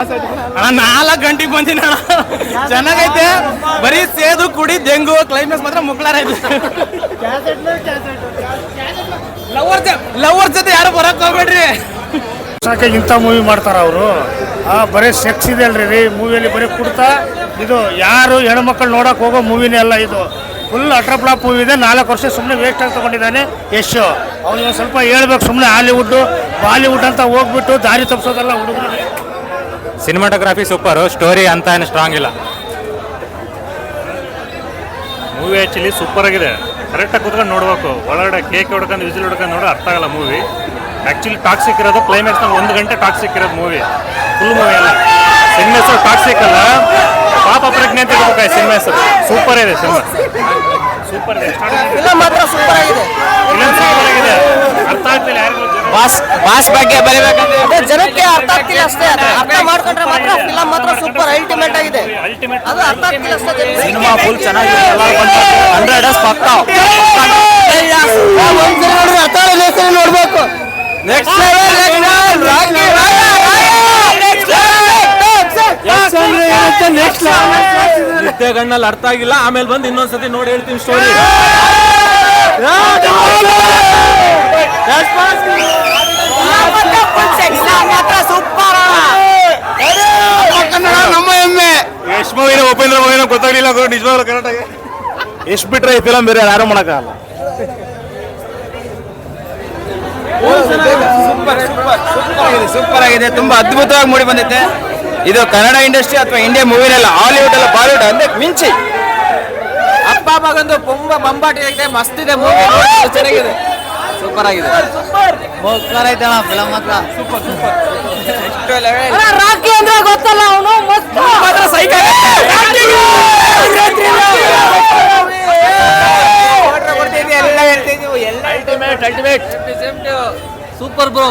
ಅಣ್ಣ 4 ಗಂಟೆಗೆ ಬಂದಿನ ಚೆನ್ನಾಗೈತೆ. ಬರೀ ಸೇದು ಕುಡಿ ದೆಂಗು ಕ್ಲೈಮ್ಯಾಕ್ಸ್ ಮಾತ್ರ ಮುಕ್ಳಾರ ಐತೆ. ಲವರ್ ಜೊತೆ ಯಾರು ಬರಕ್ ಹೋಗ್ಬೇಡ್ರಿ. ಇಂಥ ಮೂವಿ ಮಾಡ್ತಾರ ಅವರು. ಬರೀ ಸೆಕ್ಸ್ ಇದೆ ಅಲ್ರಿ ಮೂವಿಯಲ್ಲಿ, ಬರೀ ಕುಡ್ತಾ. ಇದು ಯಾರು ಹೆಣ್ಮಕ್ಳು ನೋಡಕ್ ಹೋಗೋ ಮೂವಿನೇ ಅಲ್ಲ ಇದು. ಫುಲ್ ಅಟ್ರಪ್ಲಾಪ್ ಮೂವಿ ಇದೆ. 4 ವರ್ಷ ಸುಮ್ಮನೆ ವೇಸ್ಟ್ ಆಗಿ ತಗೊಂಡಿದ್ದಾನೆ ಯಶ್. ಅವ್ನಿಗೆ ಸ್ವಲ್ಪ ಹೇಳ್ಬೇಕು, ಸುಮ್ಮನೆ ಹಾಲಿವುಡ್ ಬಾಲಿವುಡ್ ಅಂತ ಹೋಗ್ಬಿಟ್ಟು ದಾರಿ ತಪ್ಪಿಸೋದಲ್ಲ ಹುಡುಗರು. ಸಿನಿಮಾಟೋಗ್ರಫಿ ಸೂಪರು, ಸ್ಟೋರಿ ಅಂತ ಏನು ಸ್ಟ್ರಾಂಗ್ ಇಲ್ಲ. ಮೂವಿ ಆ್ಯಕ್ಚುಲಿ ಸೂಪರ್ ಆಗಿದೆ. ಕರೆಕ್ಟಾಗಿ ಕುತ್ಕೊಂಡು ನೋಡ್ಬೇಕು. ಒಳಗಡೆ ಕೇಕ್ ಹೊಡ್ಕೊಂಡು ವಿಸಿಲ್ ಹೊಡ್ಕೊಂಡು ನೋಡೋ ಅರ್ಥ ಆಗಲ್ಲ ಮೂವಿ. ಆ್ಯಕ್ಚುಲಿ ಟಾಕ್ಸಿಕ್ ಇರೋದು ಕ್ಲೈಮ್ಯಾಕ್ಸ್ನಲ್ಲಿ 1 ಗಂಟೆ ಟಾಕ್ಸಿಕ್ ಇರೋದು ಮೂವಿ. ಫುಲ್ ಮೂವಿ ಅಲ್ಲ, ಸಿನಿಮಾ ಹೆಸರು ಟಾಕ್ಸಿಕ್ ಅಲ್ಲ, ಪಾಪ ಪ್ರಜ್ಞೆ ಅಂತ ಇರ್ಬೇಕು ಸಿನಿಮಾ ಹೆಸರು. ಸೂಪರ್ ಇದೆ ಸಿನಿಮಾ, ಸೂಪರ್ ಇದೆ. ಫಿಲಂ ಮಾತ್ರ ಸೂಪರ್ ಆಗಿದೆ. ಫಿಲಂ ಸೂಪರ್ ಆಗಿದೆ. ಅರ್ಥ ಆಗ್ತಿಲ್ಲ ಯಾರಿಗೂ. ಬಾಸ್ ಬಗ್ಗೆ ಬರೀಬೇಕಂದ್ರೆ ಜನಕ್ಕೆ ಅರ್ಥ ಆಗ್ತಿಲ್ಲ ಅಷ್ಟೇ. ಅರ್ಥ ಮಾಡ್ಕೊಂಡ್ರೆ ಮಾತ್ರ ಫಿಲಂ ಮಾತ್ರ ಸೂಪರ್ ಅಲ್ಟಿಮೇಟ್ ಆಗಿದೆ. ಅಲ್ಟಿಮೇಟ್ ಅದು ಅರ್ಥ ಆಗ್ತಿಲ್ಲ ಅಷ್ಟೇ. ಸಿನಿಮಾ ಫುಲ್ ಚೆನ್ನಾಗಿದೆ. 100 ಪಕ್ಕ. ನೋಡ್ಬೇಕು. ಗಣ್ಣಲ್ಲಿ ಅರ್ಥ ಆಗಿಲ್ಲ, ಆಮೇಲೆ ಬಂದು ಇನ್ನೊಂದ್ಸತಿ ನೋಡಿ ಹೇಳ್ತೀನಿ ಸ್ಟೋರಿ. ನಮ್ಮ ಹೆಮ್ಮೆ. ಯಶ್ ಮೂವಿನ ಉಪೇಂದ್ರ ಮೂವಿನ ಗೊತ್ತಾಗ್ಲಿಲ್ಲ ನಿಜವಾಗ್ಲೂ ಕರೆಕ್ಟಾಗಿ. ಎಷ್ಟು ಬಿಟ್ರೆ ಈ ಫಿಲಂ ಬೇರೆ ಯಾರು ಮಾಡೋಕ್ಕಾಗಲ್ಲ. ಸೂಪರ್ ಆಗಿದೆ. ತುಂಬಾ ಅದ್ಭುತವಾಗಿ ಮೂಡಿ ಬಂದಿದೆ. ಇದು ಕನ್ನಡ ಇಂಡಸ್ಟ್ರಿ ಅಥವಾ ಇಂಡಿಯಾ ಮೂವಿನಲ್ಲ, ಹಾಲಿವುಡ್ ಅಲ್ಲ ಬಾಲಿವುಡ್ ಅಂದ್ರೆ ಮಿಂಚಿ. ಅಪ್ಪ ಮಗಂದು ತುಂಬಾ ಬಂಬಾಟಿ ಆಗಿದೆ, ಮಸ್ತ್ ಇದೆ ಮೂವಿ, ಚೆನ್ನಾಗಿದೆ, ಸೂಪರ್ ಆಗಿದೆ. ಸೂಪರ್ ಐತೆ ಫಿಲಂ ಮಾತ್ರ ಸೂಪರ್ ಸೂಪರ್. ರಾಕಿ ಅಂದ್ರೆ ಗೊತ್ತಲ್ಲ ಅವನು ಮಾತ್ರ ಸೈಕ್ ಎಲ್ಲ ಅಲ್ಟಿಮೇಟ್ ಸೂಪರ್ ಬ್ರೋ.